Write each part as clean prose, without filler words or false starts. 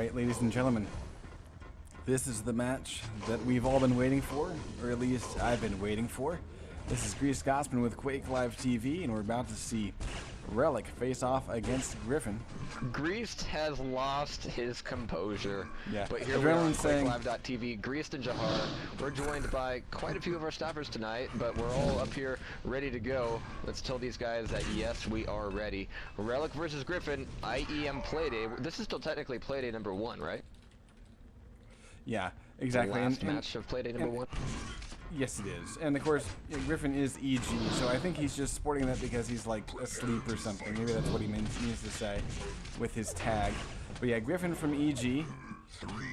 Alright, ladies and gentlemen, this is the match that we've all been waiting for, or at least I've been waiting for. This is Grease Gossman with Quake Live TV, and we're about to see Relic face off against Griffin. Greased has lost his composure. Yeah. But here we are on QuakeLive.tv, Greased and Jahar. We're joined by quite a few of our staffers tonight, but we're all up here ready to go. Let's tell these guys that yes, we are ready. Relic versus Griffin, IEM Playday. This is still technically Playday number 1, right? Yeah, exactly. The last match of Playday number 1. Yes, it is. And of course, Griffin is EG, so I think he's just sporting that because he's like asleep or something. Maybe that's what he means to say with his tag. But yeah, Griffin from EG,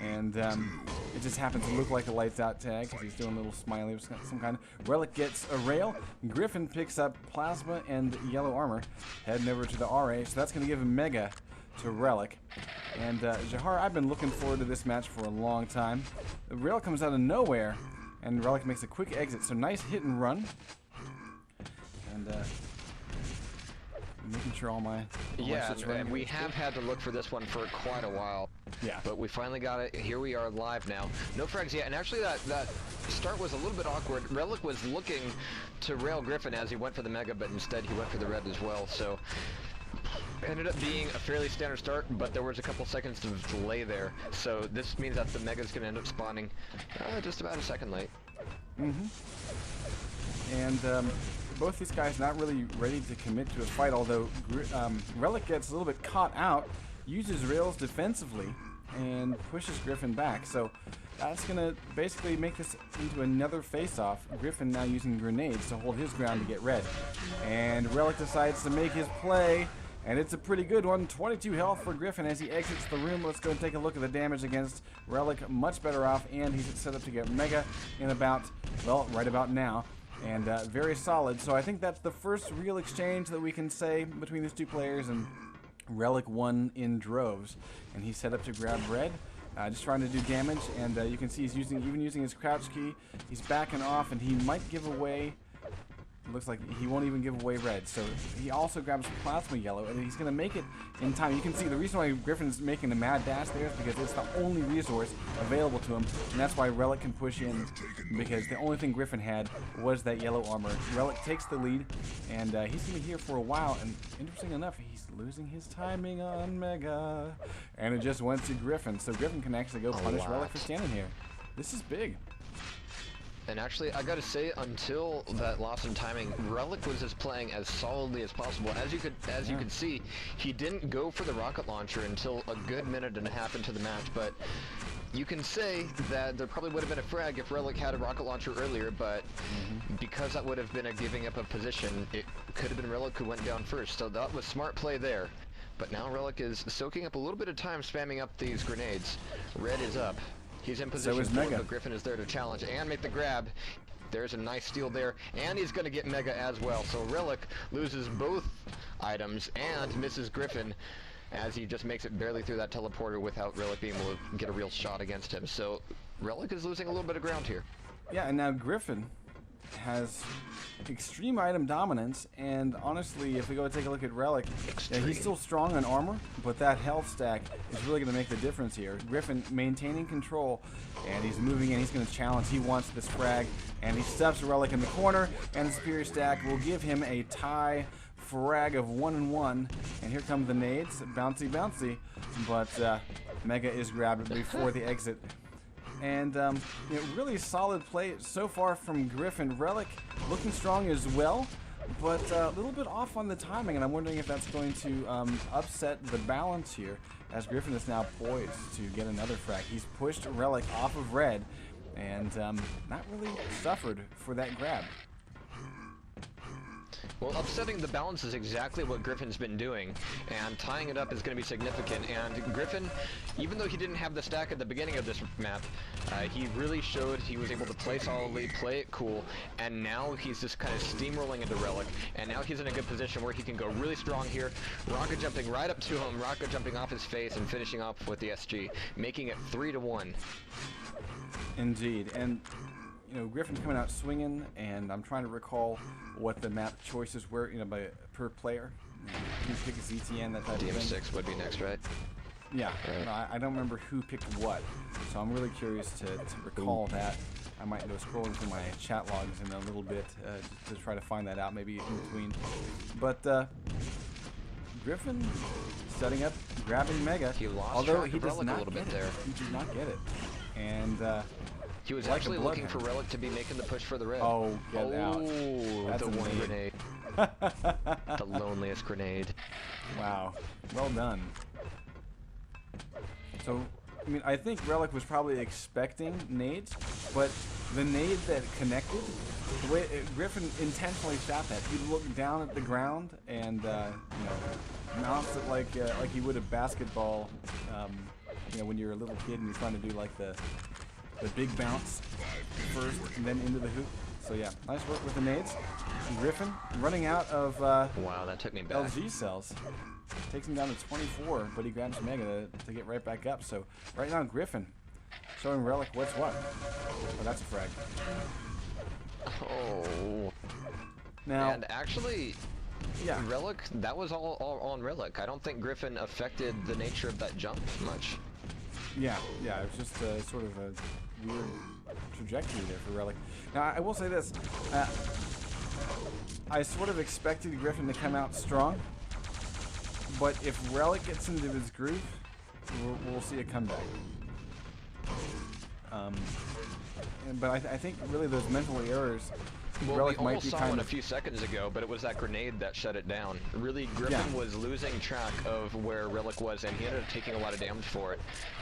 and it just happens to look like a lights out tag because he's doing a little smiley of some kind. Relic gets a rail. Griffin picks up plasma and yellow armor, heading over to the RA, so that's going to give him Mega to Relic. And Jahar, I've been looking forward to this match for a long time. The rail comes out of nowhere, and Relic makes a quick exit, so nice hit and run. And making sure all my shit's running. And we have had to look for this one for quite a while. Yeah. But we finally got it. Here we are live now. No frags yet, and actually that start was a little bit awkward. Relic was looking to rail Griffin as he went for the Mega, but instead he went for the red as well, so ended up being a fairly standard start, but there was a couple seconds of delay there. So this means that the Mega's going to end up spawning just about a second late. And both these guys not really ready to commit to a fight, although Relic gets a little bit caught out, uses rails defensively, and pushes Griffin back. So that's going to basically make this into another face-off. Griffin now using grenades to hold his ground to get red. And Relic decides to make his play, and it's a pretty good one. 22 health for Griffin as he exits the room. Let's go and take a look at the damage against Relic. Much better off, and he's set up to get Mega in about, well, right about now. And very solid. So I think that's the first real exchange that we can say between these two players, and Relic won in droves. And he's set up to grab red. Just trying to do damage, and you can see he's even using his crouch key. He's backing off, and he might give away. Looks like he won't even give away red. So he also grabs plasma yellow, and he's going to make it in time. You can see the reason why Griffin's making a mad dash there is because it's the only resource available to him, and that's why Relic can push in, because the only thing Griffin had was that yellow armor. Relic takes the lead, and he's going to be here for a while, and interesting enough, he's losing his timing on Mega, and it just went to Griffin. So Griffin can actually go punish Relic for standing here. This is big. And actually, I gotta say, until that loss in timing, Relic was just playing as solidly as possible. As you could see, he didn't go for the rocket launcher until a good minute and a half into the match. But you can say that there probably would have been a frag if Relic had a rocket launcher earlier, but because that would have been a giving up of position, it could have been Relic who went down first. So that was smart play there. But now Relic is soaking up a little bit of time spamming up these grenades. Red is up. He's in position, but Griffin is there to challenge and make the grab. There's a nice steal there, and he's going to get Mega as well. So Relic loses both items and misses Griffin as he just makes it barely through that teleporter without Relic being able to get a real shot against him. So Relic is losing a little bit of ground here. Yeah, and now Griffin has extreme item dominance, and honestly, if we go take a look at Relic, yeah, he's still strong on armor, but that health stack is really going to make the difference here. Griffin maintaining control, and he's moving in, he's going to challenge, he wants this frag, and he stuffs Relic in the corner, and the superior stack will give him a tie frag of 1-1, and here come the nades, bouncy bouncy, but Mega is grabbed before the exit. And you know, really solid play so far from Griffin. Relic looking strong as well, but a little bit off on the timing, and I'm wondering if that's going to upset the balance here, as Griffin is now poised to get another frag. He's pushed Relic off of red, and not really suffered for that grab. Well, upsetting the balance is exactly what Griffin's been doing, and tying it up is going to be significant. And Griffin, even though he didn't have the stack at the beginning of this map, he really showed he was able to play solidly, play it cool, and now he's just kind of steamrolling into Relic, and now he's in a good position where he can go really strong here, rocket jumping right up to him, rocket jumping off his face, and finishing off with the SG, making it 3-1. Indeed, and you know, Griffin coming out swinging, and I'm trying to recall what the map choices were, you know, per player. He's picking ZTN, that type of thing. DM6 would be next, right? Yeah, no, I don't remember who picked what, so I'm really curious to recall that. I might go scrolling through my chat logs in a little bit to try to find that out, maybe in between. But Griffin setting up, grabbing Mega. He lost although track he of does Relic not a little bit get there. it. He did not get it, and he was like actually a looking for bloodhound. Relic to be making the push for the red. Oh, get out! That's The one amazing. grenade. The loneliest grenade. Wow, well done. So, I mean, I think Relic was probably expecting nades, but the nade that connected, the way Griffin intentionally shot that, he looked down at the ground and you know, mounts it like you would a basketball. You know, when you're a little kid and you're trying to do like the big bounce first and then into the hoop. So yeah, nice work with the nades. Griffin running out of Wow, that took me back. LG cells. Takes him down to 24, but he grabs Mega to get right back up. So right now, Griffin showing Relic what's what. Oh, that's a frag. Oh. Now, And actually, yeah, Relic, that was all on Relic. I don't think Griffin affected the nature of that jump much. yeah, it was just sort of a weird trajectory there for Relic. Now, I will say this. I sort of expected Griffin to come out strong, but if Relic gets into his groove, we'll see a comeback. But I think really those mental errors, Well, Relic we might almost be saw kind one of a few seconds ago, but it was that grenade that shut it down. Really, Griffin was losing track of where Relic was, and he ended up taking a lot of damage for it.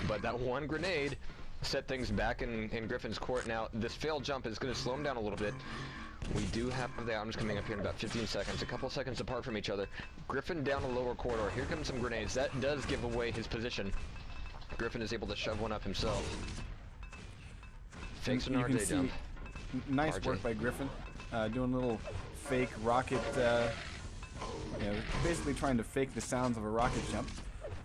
But that one grenade set things back in Griffin's court. Now, this failed jump is going to slow him down a little bit. We do have the items coming up here in about 15 seconds, a couple seconds apart from each other. Griffin down the lower corridor. Here comes some grenades. That does give away his position. Griffin is able to shove one up himself. Fakes an you can RJ see jump. nice RJ. work by Griffin, doing a little fake rocket, you know, basically trying to fake the sounds of a rocket jump,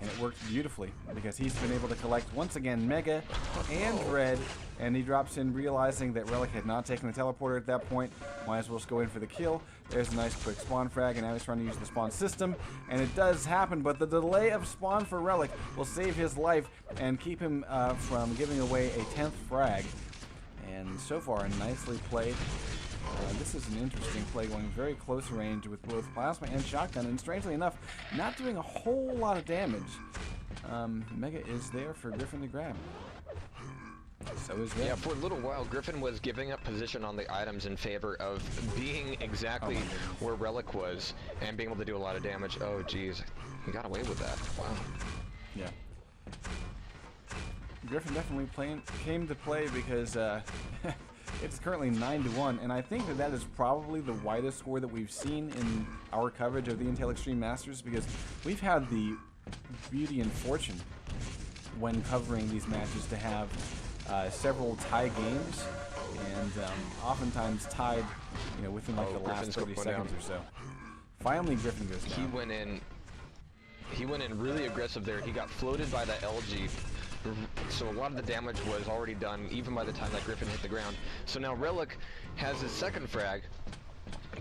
and it worked beautifully because he's been able to collect once again Mega and Red, and he drops in realizing that Relic had not taken the teleporter at that point. Might as well just go in for the kill. There's a nice quick spawn frag, and now he's trying to use the spawn system, and it does happen, but the delay of spawn for Relic will save his life and keep him from giving away a 10th frag. And so far, nicely played. This is an interesting play, going very close range with both plasma and shotgun, and strangely enough, not doing a whole lot of damage. Mega is there for Griffin to grab. So is Red. Yeah, for a little while, Griffin was giving up position on the items in favor of being exactly where Relic was and being able to do a lot of damage. Oh, geez. He got away with that. Wow. Yeah. Griffin definitely came to play because it's currently 9-1, and I think that is probably the widest score that we've seen in our coverage of the Intel Extreme Masters, because we've had the beauty and fortune when covering these matches to have several tie games, and oftentimes tied, you know, within like the last Griffin's 30 going seconds down. or so. Finally, Griffin goes down. He went in really aggressive there. He got floated by the LG. So a lot of the damage was already done, even by the time that Griffin hit the ground. So now Relic has his second frag,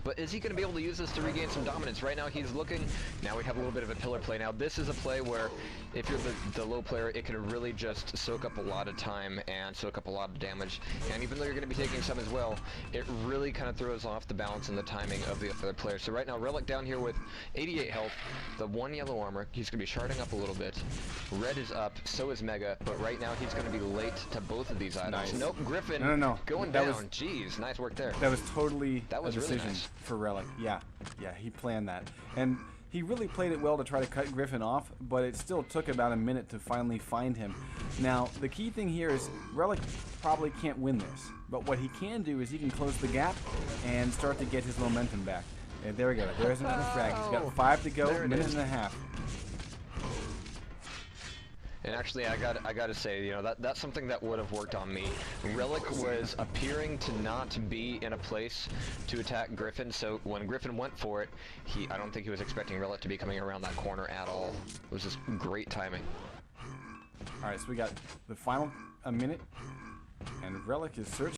but is he going to be able to use this to regain some dominance? Right now he's looking. Now we have a little bit of a pillar play. Now this is a play where if you're the low player, it can really just soak up a lot of time and soak up a lot of damage. And even though you're going to be taking some as well, it really kind of throws off the balance and the timing of the other player. So right now Relic down here with 88 health, the 1 yellow armor. He's going to be sharding up a little bit. Red is up, so is Mega, but right now he's going to be late to both of these items. Nice. Nope, Griffin No. going That down. was- Jeez, nice work there. That was totally That was a really decision nice. for Relic. Yeah, he planned that. And he really played it well to try to cut Griffin off, but it still took about a minute to finally find him. Now, the key thing here is Relic probably can't win this, but what he can do is he can close the gap and start to get his momentum back. And there we go. There's another frag. He's got 5 to go, There it minute is. and a half. And actually, I gotta say, you know, that's something that would have worked on me. Relic was appearing to not be in a place to attack Griffin, so when Griffin went for it, I don't think he was expecting Relic to be coming around that corner at all. It was just great timing. All right, so we got the final minute, and Relic is searching.